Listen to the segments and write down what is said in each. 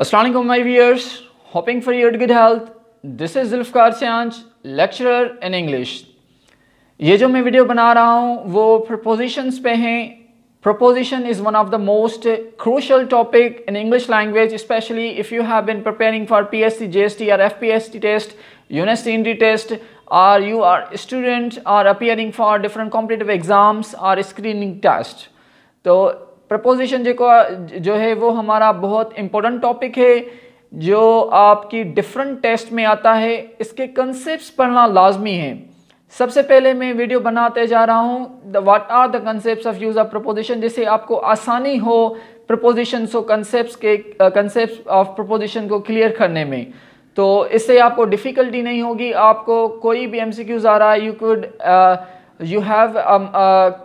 Assalamu alaikum my viewers, hoping for your good health. This is Zulfikar Sianch, lecturer in English. ये जो मैं video बना रहा हूँ वो prepositions पे हैं. Preposition is one of the most crucial topic in English language, especially if you have been preparing for PSC, JST or FPST test, University Entry test, or you are a student or appearing for different competitive exams or screening test. तो preposition जो है वो हमारा बहुत important topic है जो आपकी different test में आता है. इसके कंसेप्ट्स पढ़ना लाजमी है. सबसे पहले मैं वीडियो बनाते जा रहा हूँ what are the concepts of use of preposition, जिससे आपको आसानी हो प्रपोजिशन को कंसेप्ट्स ऑफ प्रपोजिशन को क्लियर करने में. तो इससे आपको डिफ़िकल्टी नहीं होगी. आपको कोई भी MCQs आ रहा है you have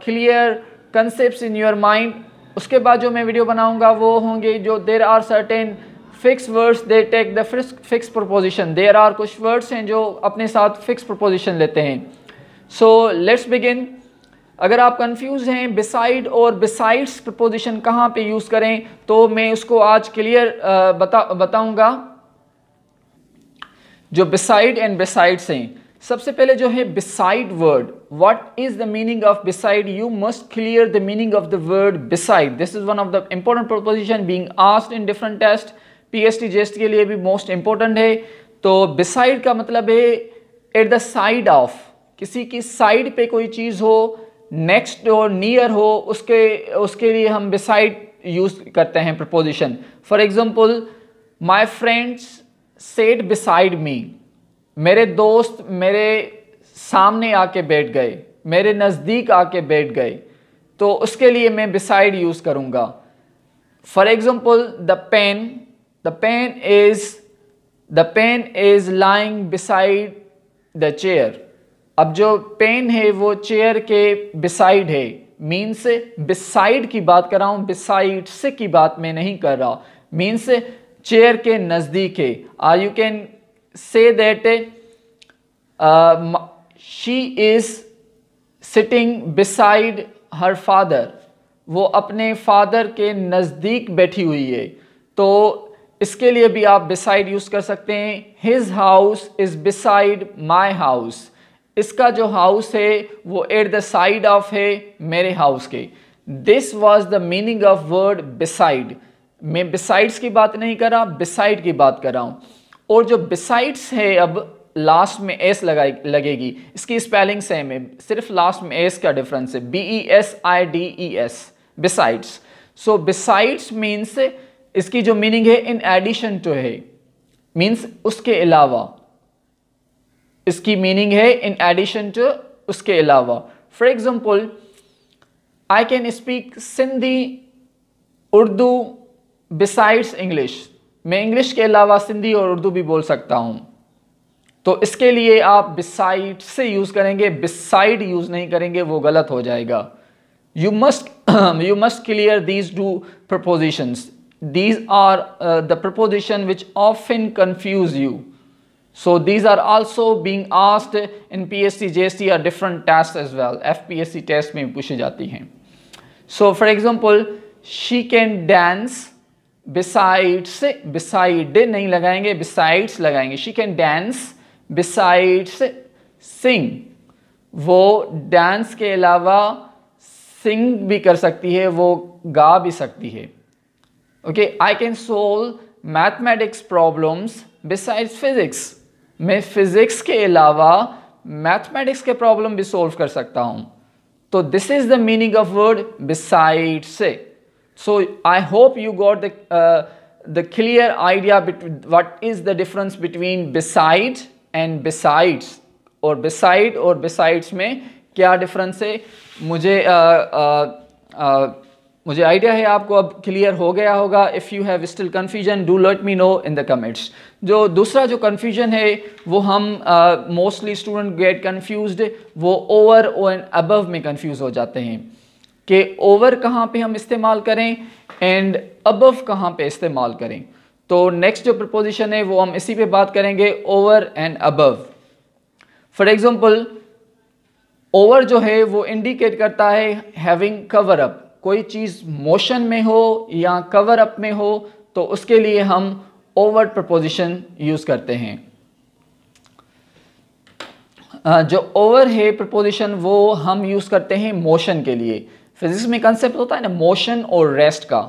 clear concepts in your mind. उसके बाद जो मैं वीडियो बनाऊंगा वो होंगे जो there are certain fix words they take the fix preposition. There are कुछ वर्ड्स हैं जो अपने साथ फिक्स प्रपोजिशन लेते हैं. So let's begin. अगर आप कंफ्यूज हैं बिसाइड और बिसाइड्स प्रपोजिशन कहाँ पे यूज़ करें तो मैं उसको आज क्लियर बताऊंगा. जो बिसाइड एंड बिसाइड्स हैं, सबसे पहले जो है beside word. What is the meaning of beside? You must clear the meaning of the word beside. This is one of the important preposition being asked in different test. PST JST के लिए भी most important है. तो beside का मतलब है at the side of, किसी की साइड पे कोई चीज़ हो, नेक्स्ट और नियर हो, उसके लिए हम बिसाइड यूज करते हैं preposition. For example, my friends set beside me. मेरे दोस्त मेरे सामने आके बैठ गए, मेरे नज़दीक आके बैठ गए. तो उसके लिए मैं बिसाइड यूज़ करूँगा. For example, the pen is lying beside the chair. अब जो पेन है वो चेयर के बिसाइड है. मीन्स बिसाइड की बात कर रहा हूँ, बिसाइड से की बात मैं नहीं कर रहा. मीन्स चेयर के नज़दीक है. You can say that she is sitting beside her father. वो अपने फादर के नज़दीक बैठी हुई है. तो इसके लिए भी आप beside यूज़ कर सकते हैं. his house is beside my house. इसका जो हाउस है वो एट द साइड ऑफ है मेरे हाउस के. This was the meaning of word beside. मैं besides की बात नहीं कर रहा, beside की बात कर रहा हूँ. और जो बिसाइड्स है, अब लास्ट में एस लगेगी. इसकी स्पेलिंग सेम है, सिर्फ लास्ट में एस का डिफरेंस है. BESIDES, besides. So besides means इसकी जो मीनिंग है इन एडिशन टू है, मीन्स उसके अलावा. इसकी मीनिंग है इन एडिशन टू, उसके अलावा. For example, I can speak Sindhi, Urdu besides English. मैं इंग्लिश के अलावा सिंधी और उर्दू भी बोल सकता हूँ. तो इसके लिए आप बिसाइड से यूज़ करेंगे, बिसाइड यूज़ नहीं करेंगे, वो गलत हो जाएगा. You must clear these two prepositions. These are the preposition which often confuse you. So these are also being asked in PSC JST और different test as well. FPSC test में पूछी जाती हैं. So for example, she can dance. Besides, beside नहीं लगाएंगे, besides लगाएंगे. She can dance besides sing. वो dance के अलावा सिंग भी कर सकती है, वो गा भी सकती है. Okay. I can solve mathematics problems besides physics. मैं फिजिक्स के अलावा मैथमेटिक्स के प्रॉब्लम भी सोल्व कर सकता हूँ. तो this is the meaning of word besides. So I hope you got the clear idea what is the difference between beside and besides, और beside और besides में क्या difference है. मुझे आइडिया है आपको अब क्लियर हो गया होगा. If you have still confusion do let me know in the comments. जो दूसरा जो कन्फ्यूजन है वो हम मोस्टली स्टूडेंट गेट कन्फ्यूज्ड, वो ओवर एंड अबव में कन्फ्यूज हो जाते हैं कि ओवर कहाँ पे हम इस्तेमाल करें एंड अबव कहाँ पे इस्तेमाल करें. तो नेक्स्ट जो प्रपोजिशन है वो हम इसी पे बात करेंगे, over and above. For example, over जो है वो इंडिकेट करता है हैविंग कवर अप, कोई चीज़ मोशन में हो या कवर अप में हो तो उसके लिए हम ओवर प्रपोजिशन यूज़ करते हैं। जो ओवर है प्रपोजिशन वो हम यूज़ करते हैं मोशन के लिए। फिजिक्स में कंसेप्ट होता है ना मोशन और रेस्ट का,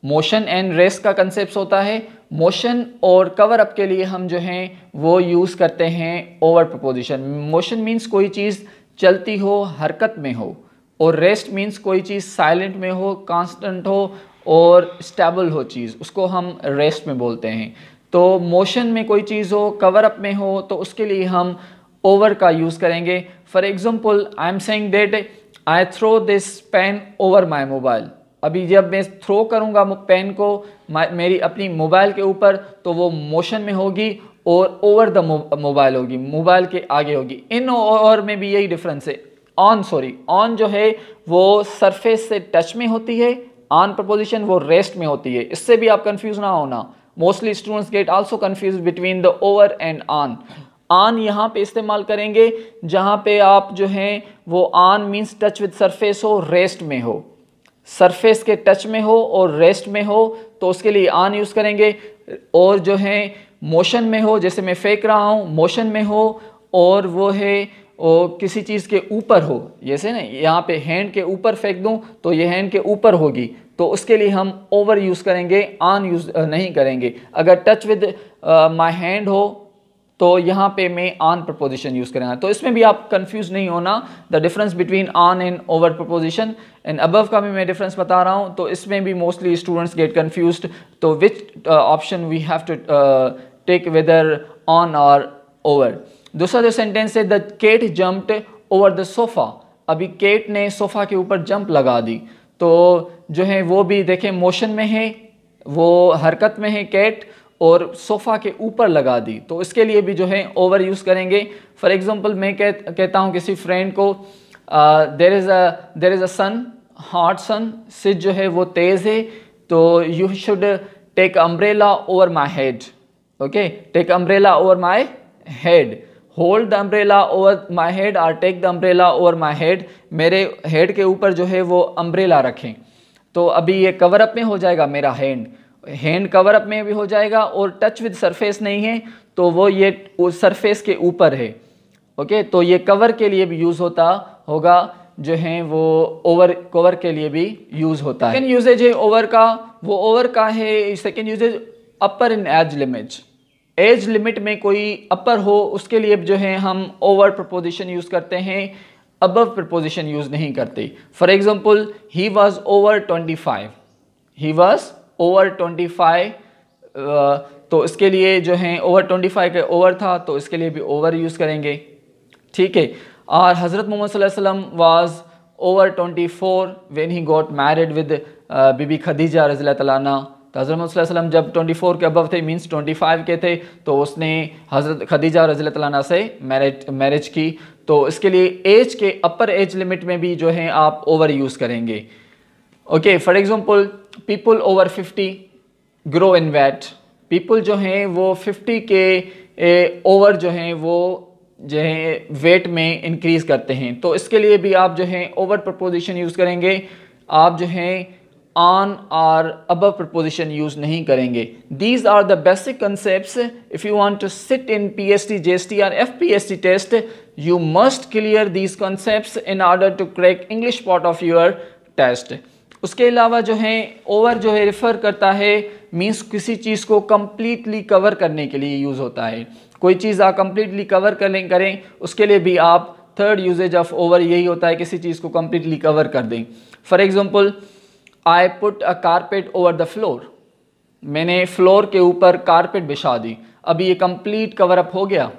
मोशन एंड रेस्ट का कंसेप्ट होता है। मोशन और कवर अप के लिए हम जो हैं वो यूज़ करते हैं ओवर प्रपोजिशन। मोशन मीन्स कोई चीज़ चलती हो, हरकत में हो, और रेस्ट मीन्स कोई चीज़ साइलेंट में हो, कांस्टेंट हो और स्टेबल हो चीज़, उसको हम रेस्ट में बोलते हैं। तो मोशन में कोई चीज़ हो, कवर अप में हो, तो उसके लिए हम ओवर का यूज़ करेंगे। For example I am saying that I throw this pen over my mobile. अभी जब मैं थ्रो करूँगा पेन को मेरी अपनी मोबाइल के ऊपर तो वो मोशन में होगी और ओवर द मोबाइल होगी, मोबाइल के आगे होगी। इन और में भी यही डिफरेंस है। ऑन जो है वो सरफेस से टच में होती है, ऑन प्रपोजिशन वो रेस्ट में होती है। इससे भी आप कंफ्यूज ना होना, mostly students gate also confuse between the over and on. On यहाँ पे इस्तेमाल करेंगे जहाँ पे आप जो हैं वो on means touch with surface हो, रेस्ट में हो, सरफेस के टच में हो और रेस्ट में हो तो उसके लिए ऑन यूज़ करेंगे। और जो है मोशन में हो, जैसे मैं फेंक रहा हूँ, मोशन में हो और वो है और किसी चीज़ के ऊपर हो, जैसे ना यहाँ पे हैंड के ऊपर फेंक दूँ तो ये हैंड के ऊपर होगी, तो उसके लिए हम ओवर यूज़ करेंगे, ऑन यूज़ नहीं करेंगे। अगर टच विद माई हैंड हो तो यहाँ पे मैं ऑन प्रपोजिशन यूज़ करेंगे। तो इसमें भी आप कंफ्यूज नहीं होना, the difference between on and over preposition. And above का भी मैं डिफरेंस बता रहा हूँ, तो इसमें भी मोस्टली स्टूडेंट्स गेट कंफ्यूज्ड। तो which option we have to take, whether on और ओवर। दूसरा जो सेंटेंस है, the cat jumped over the sofa. अभी केट ने सोफ़ा के ऊपर जंप लगा दी, तो जो है वो भी देखें मोशन में है, वो हरकत में है केट, और सोफ़ा के ऊपर लगा दी, तो इसके लिए भी जो है ओवर यूज़ करेंगे। फॉर एग्जांपल मैं कहता हूँ किसी फ्रेंड को there is a sun, hot sun, सिज जो है वो तेज़ है, तो you should take umbrella over my head. Okay, take umbrella over my head, hold the umbrella over my head और take the umbrella over my head. मेरे head के ऊपर जो है वो अम्ब्रेला रखें। तो अभी ये कवर अप में हो जाएगा, मेरा हैंड कवर अप में भी हो जाएगा, और टच विद सरफेस नहीं है तो वो ये सरफेस के ऊपर है। ओके, तो ये कवर के लिए भी यूज़ होता होगा, जो है वो ओवर कवर के लिए भी यूज़ होता है। सेकेंड यूजेज है ओवर का, वो ओवर का है सेकेंड यूजेज अपर इन एज लिमिट। एज लिमिट में कोई अपर हो उसके लिए जो है हम ओवर प्रपोजिशन यूज़ करते हैं, अबव प्रपोजिशन यूज़ नहीं करते। For example he was over 25, he was over 25, तो इसके लिए जो है ओवर 25 के ओवर था तो इसके लिए भी ओवर यूज़ करेंगे। ठीक है, और हज़रत मोहम्मद सल्लल्लाहु अलैहि वसल्लम was over 24 when he got married with बीबी खदीजा रज़ियल्लाहु तआला अन्हा। तो हज़रत मोहम्मद सल्लल्लाहु अलैहि वसल्लम जब 24 के अबव थे, मीन्स 25 के थे, तो उसने हज़रत खदीजा रज़ियल्लाहु तआला अन्हा से मैरिज की। तो इसके लिए एज के अपर एज लिमिट में भी जो है आप ओवर यूज़ करेंगे। Okay, for example people over 50 grow in weight. People जो हैं वो 50 के ओवर जो हैं वो जो है वेट में इंक्रीज करते हैं, तो इसके लिए भी आप जो है ओवर प्रपोजिशन यूज़ करेंगे। आप जो हैं ऑन और अबव प्रपोजिशन यूज़ नहीं करेंगे। These are the basic concepts. If you want to sit in PST, JST और FPST test, you must clear these concepts in order to crack English part of your test. उसके अलावा जो है over जो है refer करता है, means किसी चीज़ को कम्प्लीटली कवर करने के लिए यूज़ होता है। कोई चीज़ आप कम्प्लीटली कवर करें उसके लिए भी आप थर्ड यूजेज ऑफ ओवर यही होता है, किसी चीज़ को कम्प्लीटली कवर कर दें। For example I put a carpet over the floor. मैंने फ्लोर के ऊपर कारपेट बिछा दी। अभी ये कंप्लीट कवर अप हो गया।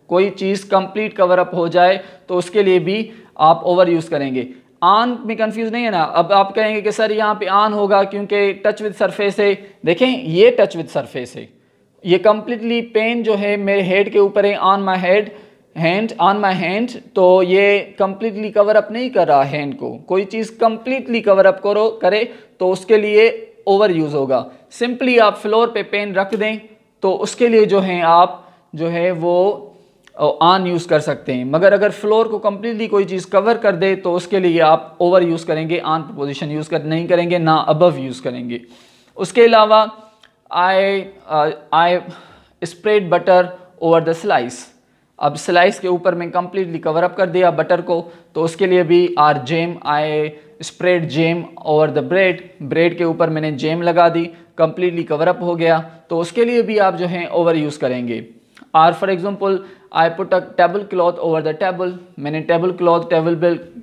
कोई चीज़ कंप्लीट कवर अप हो जाए तो उसके लिए भी आप ओवर यूज़ करेंगे। ऑन में कंफ्यूज नहीं है ना। अब आप कहेंगे कि सर यहाँ पे ऑन होगा क्योंकि टच विद सरफेस है। देखें ये टच विद सरफेस है, ये कम्प्लीटली पेन जो है मेरे हेड के ऊपर है, on my head, hand on my hand, तो ये कम्प्लीटली कवर अप नहीं कर रहा हैंड को। कोई चीज़ कम्प्लीटली कवर अप करे तो उसके लिए ओवर यूज़ होगा। सिंपली आप फ्लोर पे पेन रख दें तो उसके लिए जो है आप जो है वो ऑन यूज़ कर सकते हैं, मगर अगर फ्लोर को कम्प्लीटली कोई चीज़ कवर कर दे तो उसके लिए आप ओवर यूज़ करेंगे, ऑन प्रपोजिशन नहीं करेंगे, ना अबव यूज़ करेंगे। उसके अलावा I spread butter over the slice. अब स्लाइस के ऊपर मैं कम्प्लीटली कवर अप कर दिया बटर को, तो उसके लिए भी or jam, I spread jam over the bread. Bread के ऊपर मैंने जेम लगा दी, कम्प्लीटली कवर अप हो गया, तो उसके लिए भी आप जो हैं ओवर यूज़ करेंगे। Or for example I put a table cloth over the table. मैंने टेबल क्लॉथ टेबल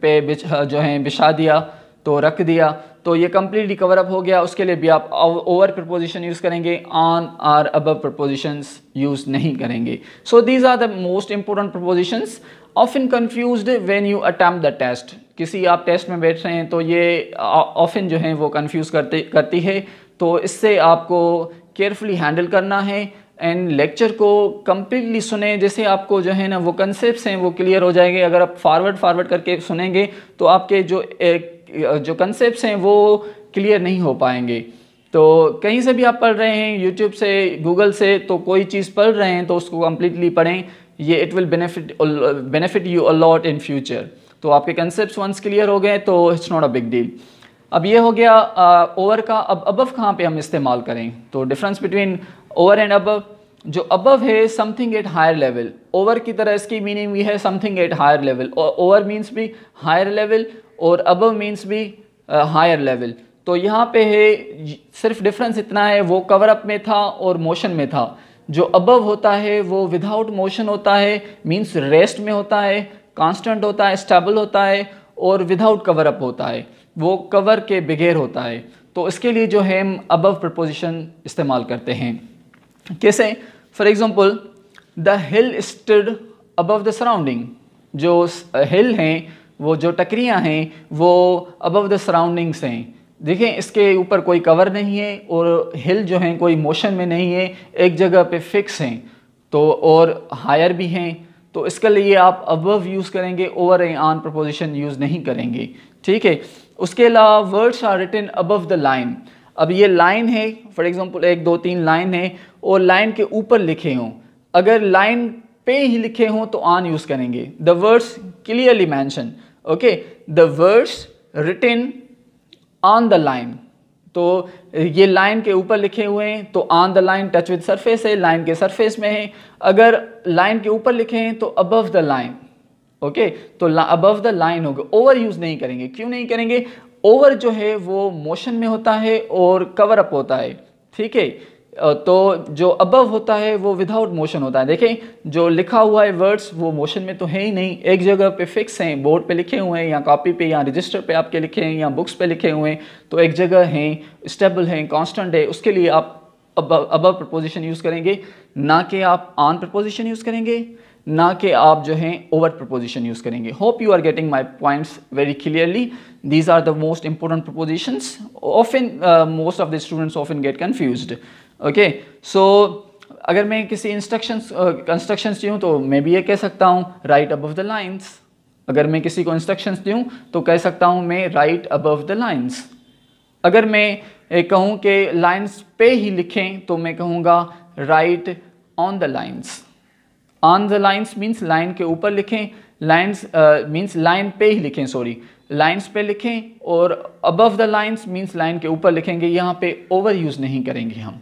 पे जो है बिछा दिया, तो रख दिया, तो ये कम्प्लीटली कवर अप हो गया। उसके लिए भी आप ओवर प्रपोजिशन यूज़ करेंगे, on or above prepositions use नहीं करेंगे। So these are the most important prepositions often confused when you attempt the test. किसी आप टेस्ट में बैठ रहे हैं तो ये ऑफन जो है वो कन्फ्यूज़ करती है, तो इससे आपको केयरफुली हैंडल करना है एंड लेक्चर को कम्प्लीटली सुने। जैसे आपको जो है ना वो कंसेप्ट्स हैं वो क्लियर हो जाएंगे। अगर आप फॉरवर्ड करके सुनेंगे तो आपके जो कंसेप्ट्स हैं वो क्लियर नहीं हो पाएंगे। तो कहीं से भी आप पढ़ रहे हैं, यूट्यूब से, गूगल से, तो कोई चीज़ पढ़ रहे हैं तो उसको कम्प्लीटली पढ़ें, ये it will benefit you a lot in future. तो आपके कंसेप्ट्स वंस क्लियर हो गए तो it's not a big deal. अब ये हो गया ओवर का। अब अबव कहाँ पे हम इस्तेमाल करें, तो difference between over and above. जो अबव है something at higher level, over की तरह इसकी मीनिंग भी है something at higher level. Over means भी हायर लेवल और अबव मीन्स भी हायर लेवल। तो यहाँ पे है सिर्फ डिफरेंस इतना है, वो कवर अप में था और मोशन में था। जो अबव होता है वो विदाउट मोशन होता है, मीन्स रेस्ट में होता है, कांस्टेंट होता है, स्टेबल होता है, और विदाउट कवर अप होता है, वो कवर के बगैर होता है। तो इसके लिए जो है हम अबव प्रपोजिशन इस्तेमाल करते हैं। कैसे? For example the hill stood above the surrounding. जो हिल हैं, वो जो टकरियां हैं, वो अबव द सराउंडिंग्स हैं। देखें, इसके ऊपर कोई कवर नहीं है और हिल जो हैं कोई मोशन में नहीं है, एक जगह पे फिक्स हैं, तो और हायर भी हैं। तो इसके लिए आप अबव यूज़ करेंगे, over and on preposition use नहीं करेंगे। ठीक है। उसके अलावा words are written above the line. अब ये लाइन है, फॉर एग्जांपल 1 2 3 लाइन है और लाइन के ऊपर लिखे हों, अगर लाइन पे ही लिखे हों तो ऑन यूज़ करेंगे। The words clearly mention, okay, the words written on the line. तो ये लाइन के ऊपर लिखे हुए हैं तो on the line, touch with surface है, लाइन के सरफेस में है। अगर लाइन के ऊपर लिखे हैं तो अबव द लाइन, ओके, तो अबव द लाइन होगा। ओवर यूज़ नहीं करेंगे। क्यों नहीं करेंगे? ओवर जो है वो मोशन में होता है और कवर अप होता है। ठीक है। तो जो अबव होता है वो विदाउट मोशन होता है। देखें, जो लिखा हुआ है वर्ड्स वो मोशन में तो है ही नहीं, एक जगह पे फिक्स हैं, बोर्ड पे लिखे हुए हैं या कॉपी पे या रजिस्टर पे आपके लिखे हैं या बुक्स पे लिखे हुए हैं, तो एक जगह हैं, स्टेबल हैं, कांस्टेंट है। उसके लिए आप अबव प्रपोजिशन यूज़ करेंगे, ना कि आप ऑन प्रपोजिशन यूज़ करेंगे, ना कि आप जो हैं ओवर प्रपोजिशन यूज़ करेंगे। Hope you are getting my points very clearly. These are the most important prepositions. Often most of the students often get confused. Okay, so अगर मैं किसी इंस्ट्रक्शंस दूँ तो मैं भी ये कह सकता हूँ राइट अबव द लाइन्स। अगर मैं किसी को इंस्ट्रक्शंस दूँ तो कह सकता हूँ मैं राइट अबव द लाइन्स। अगर मैं कहूँ कि लाइन्स पे ही लिखें तो मैं कहूँगा right on the lines. On the lines means line के ऊपर लिखें, लाइन्स मीन्स लाइन पे ही लिखें, सॉरी, लाइन्स पे लिखें, और above the lines means line के ऊपर लिखेंगे। यहाँ पे ओवर यूज़ नहीं करेंगे हम।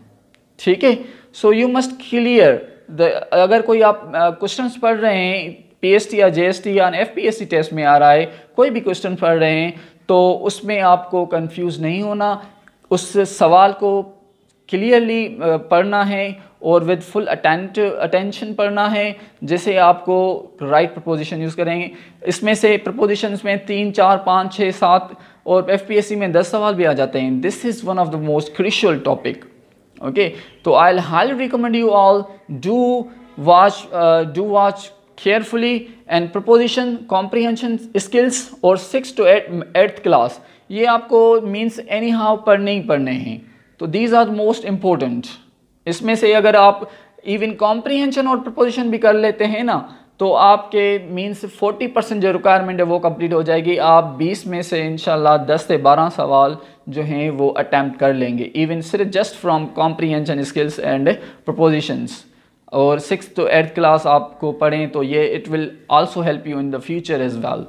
ठीक है। So you must clear the, अगर कोई आप क्वेश्चंस पढ़ रहे हैं, पीएसटी या जेएसटी या एफपीएससी टेस्ट में आ रहा है, कोई भी क्वेश्चन पढ़ रहे हैं, तो उसमें आपको कंफ्यूज नहीं होना, उस सवाल को क्लियरली पढ़ना है और विद फुल अटेंशन पढ़ना है। जैसे आपको राइट प्रपोजिशन यूज़ करेंगे, इसमें से प्रपोजिशंस में 3 4 5 6 7 और एफपीएससी में 10 सवाल भी आ जाते हैं। This is one of the most crucial topic. Okay, तो I will highly recommend you all do watch carefully and preposition comprehension skills और 6 to 8th क्लास, ये आपको मीन्स एनी हाउ पढ़ने ही पढ़ने हैं। तो दीज आर मोस्ट इम्पोर्टेंट। इसमें से अगर आप इवन कॉम्प्रीहेंशन और प्रपोजिशन भी कर लेते हैं ना, तो आपके मीन्स 40% जो रिक्वायरमेंट है वो कंप्लीट हो जाएगी। आप 20 में से इंशाल्लाह 10 से 12 सवाल जो हैं वो अटैम्प्ट कर लेंगे, इवन सिर्फ just from comprehension skills and prepositions. और 6th to 8th क्लास आपको पढ़ें तो ये it will also help you in the future as well.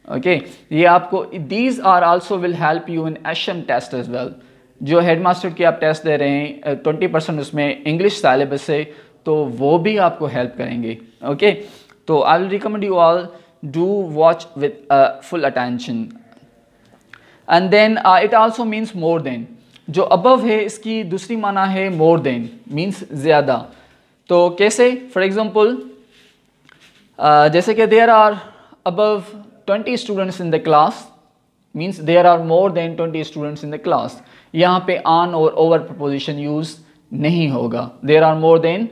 Okay, ये आपको these are also will help you in HM test as well. जो headmaster की आप टेस्ट दे रहे हैं 20% उसमें इंग्लिश सिलेबस से, तो वो भी आपको हेल्प करेंगे। ओके, तो I will recommend you all do watch with full attention. And then it also means more than. जो अबव है इसकी दूसरी माना है मोर देन, मीन्स ज़्यादा। तो कैसे? फॉर एग्जांपल जैसे कि there are above 20 students in the class, means there are more than 20 students in the class. यहाँ पे ऑन और ओवर प्रपोजिशन यूज़ नहीं होगा। There are more than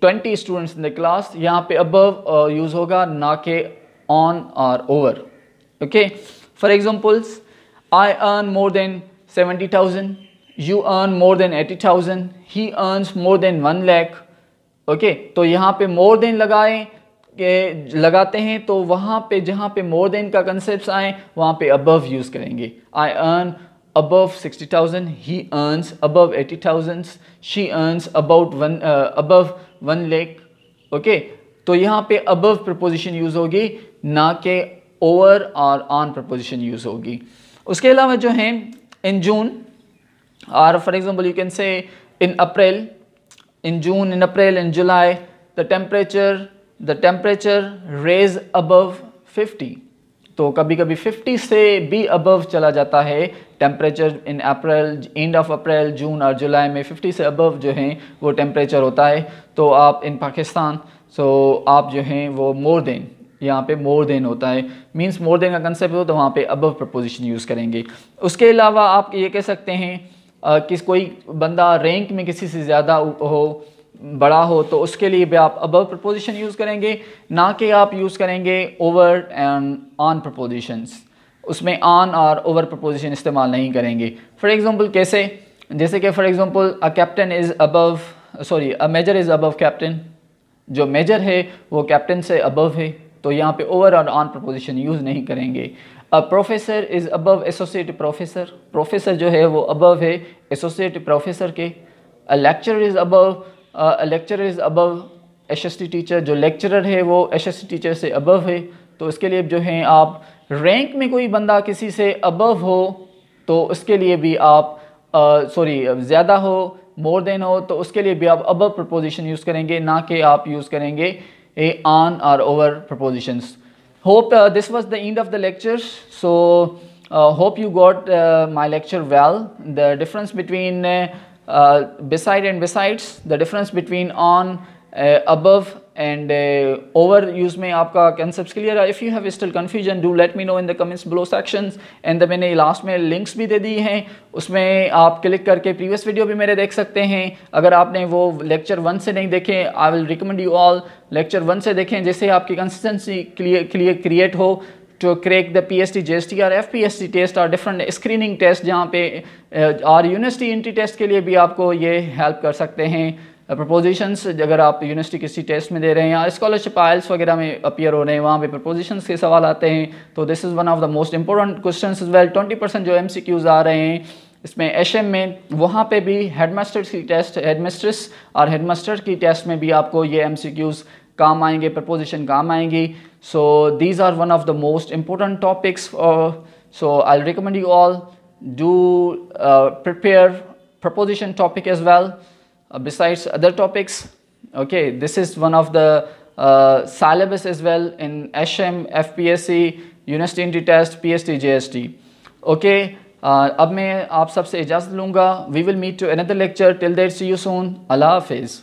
20 students in the class, यहाँ पे अबव यूज़ होगा, ना के ऑन और over. Okay, for examples I earn more than 70,000, you earn more than 80,000, he earns more than 1 lakh। Okay, तो यहाँ पे more than लगाते हैं तो वहाँ पे जहाँ पे more than का कंसेप्ट आए वहाँ पे above यूज़ करेंगे। I earn above 60,000, he earns above 80,000, she earns above 1 lakh। Okay, तो यहाँ पे above प्रपोजिशन यूज़ होगी, ना के over और on प्रपोजिशन यूज़ होगी। उसके अलावा जो है इन जून, और for example you can say in April, in June, in April, in July the temperature raise above 50। तो कभी कभी 50 से भी अबव चला जाता है temperature in April, end of April, जून और जुलाई में 50 से अबव जो है वो टेम्परेचर होता है। तो आप इन पाकिस्तान, सो आप जो हैं वो मोर देन, यहाँ पे मोर देन होता है, मींस मोर देन का कंसेप्ट हो तो वहाँ पे अबव प्रपोजिशन यूज़ करेंगे। उसके अलावा आप ये कह सकते हैं कि कोई बंदा रैंक में किसी से ज़्यादा हो, बड़ा हो, तो उसके लिए भी आप अबव प्रपोजिशन यूज़ करेंगे, ना कि आप यूज़ करेंगे ओवर एंड ऑन प्रपोजिशंस। उसमें ऑन और ओवर प्रपोजिशन इस्तेमाल नहीं करेंगे। फॉर एग्ज़ाम्पल कैसे? जैसे कि for example a captain is above, sorry a major is above captain. जो मेजर है वो कैप्टन से अबव है, तो यहाँ पे ओवर और ऑन प्रपोजिशन यूज़ नहीं करेंगे। A professor is above associate professor. Professor जो है वो अबव है एसोसिएट प्रोफेसर के। A lecturer is above SST teacher. जो लेक्चरर है वो एसएसटी टीचर से अबव है। तो इसके लिए जो है आप रैंक में कोई बंदा किसी से अबव हो तो उसके लिए भी आप ज़्यादा हो, मोर देन हो, तो उसके लिए भी आप अबव प्रपोजिशन यूज़ करेंगे, ना कि आप यूज़ करेंगे on or over prepositions. Hope this was the end of the lecture. So hope you got my lecture well. The difference between beside and besides, the difference between on, above and over use में आपका concepts clear है। If you have still confusion, do let me know in the comments below sections. And मैंने last में links भी दे दी हैं, उसमें आप click करके प्रीवियस वीडियो भी मेरे देख सकते हैं। अगर आपने वो लेक्चर 1 से नहीं देखे, आई will recommend you all lecture 1 से देखें, जिससे आपकी कंसिस्टेंसी क्रिएट हो to crack the PST, JST और FPST टेस्ट और डिफरेंट स्क्रीनिंग टेस्ट, जहाँ पे और यूनिवर्सिटी एंट्री टेस्ट के लिए भी आपको ये हेल्प कर सकते हैं। प्रपोजिशंस अगर आप यूनिवर्सिटी किसी टेस्ट में दे रहे हैं या स्कॉलरशिप आइल्स वगैरह में अपीयर हो रहे हैं, वहाँ पे प्रपोजिशंस के सवाल आते हैं। तो this is one of the most important questions as well. 20% जो MCQs आ रहे हैं इसमें एशएम में, वहाँ पे भी हेडमास्टर्स की टेस्ट, हेडमिस्ट्रेस और हेडमास्टर की टेस्ट में भी आपको ये MCQs काम आएंगे, प्रपोजिशन काम आएंगी। So these are one of the most important topics. So I recommend you all do prepare preposition topic as well besides other topics. Okay, this is one of the syllabus as well in HM, FPSC, University Entry Test, PST, JST. Okay, अब मैं आप सबसे इजाज़त लूँगा। We will meet to another lecture. Till then, see you soon. Allah Hafiz.